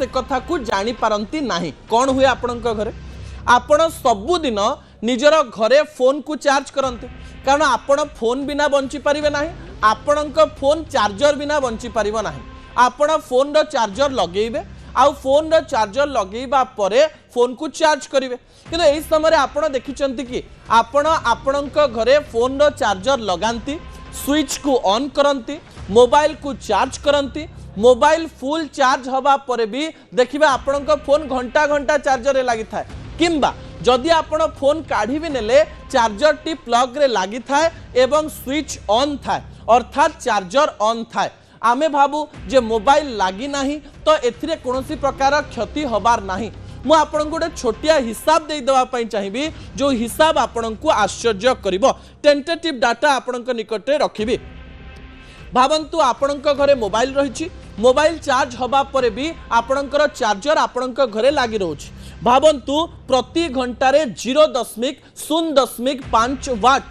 से कथा को जानी पारंती नाही। कौन हुए आपण घरे आपण सबुदिन निजर घरे फोन को चार्ज करते कारण आपण फोन बिना बंची पारिबे नाही। आपण फोन चार्जर बिना बंची पारिबो नाही। आपण फोन रो चार्जर लगेइबे आ फोन रो चार्जर लगेइबा परे फोन को चार्ज करिवे किंतु एई समय आपण देखिचंती कि आपण आपणक घरे फोन रो चार्जर लगांती स्विच को ऑन करंती मोबाइल को चार्ज करंती मोबाइल फुल चार्ज हवा परे भी देखिबा आपणक फोन घंटा घंटा चार्जर रे लागि थाए किंबा जदि आपण फोन काढ़ी भी नेले चार्जर टी प्लग रे लागि थाए एवं स्विच ऑन थाए अर्थात चार्जर ऑन थाए। आमे भाबू जे मोबाइल लागि नाही तो एथिरे कोनोसी प्रकार क्षति होबार नाही। मु आपन गोटे छोटिया हिसाब दे देवा पई चाहिबी जो हिसाब आपन को आश्चर्य करिवो। टेंटेटिव डाटा आपन निकट रे रखिबी। भावंतु आपन घरे मोबाइल रही मोबाइल चार्ज हवा परे भी आपणकर चार्जर आपण घरे लगी रोच। भावंतु प्रति घंटारे 0.05 वाट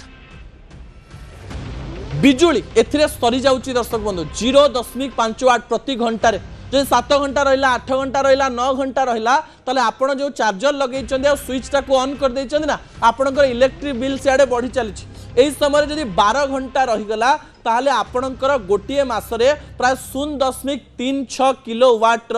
बिजुली एथिरे सरी जाउची। दर्शक बंधु 0.5 वाट प्रति घंटारे जो 7 घंटा रहा 8 घंटा रहा 9 घंटा रहा ताले आपण जो चार्जर लगे स्विचटा को ऑन कर दे ना आपणकर इलेक्ट्रिक बिल सियाड़े बढ़ी चली। यही समय जदि 12 घंटा रहीगला ताले आपणकर गोटे मासरे प्राय 0.36 किलोवाट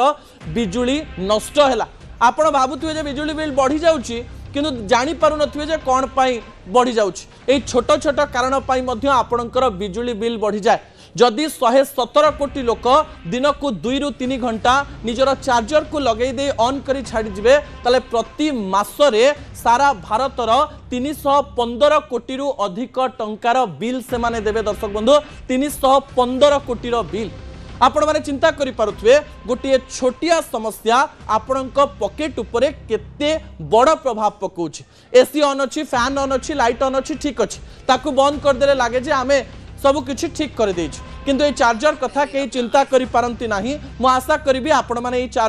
बिजुली नष्ट है। आपण भावुवे बिजुली बिल बढ़ी जाउची किंतु जानी पारु नथिबे जे कोन पई बढ़ी जाउची। एई छोट छोट कारण पई मध्य आपणकर बिजुली बिल बढ़ी जाए। जदि 117 कोटी लोक दिन को 2 रु 3 घंटा निजर चार्जर को लगे दे ऑन करी छाड़ी जिवे ताले प्रति मासरे सारा भारतर 315 कोटी रु अधिक टंकार बिल से माने देबे। दर्शक बंधु 315 कोटी रो बिल आपण माने चिंता करि पारुथवे गोटे छोटिया समस्या आपणक पॉकेट उपरे केते बड़ प्रभाव पकाउछि। एसी ऑन अछि फैन ऑन अछि लाइट ऑन अछि ठीक अछि ताकू बंद कर देले लागे जे आमे सब किछि ठीक कर देछि किंतु ए चार्जर कथा के चिंता करि पारंती नाही। मु आशा करिबी आपण माने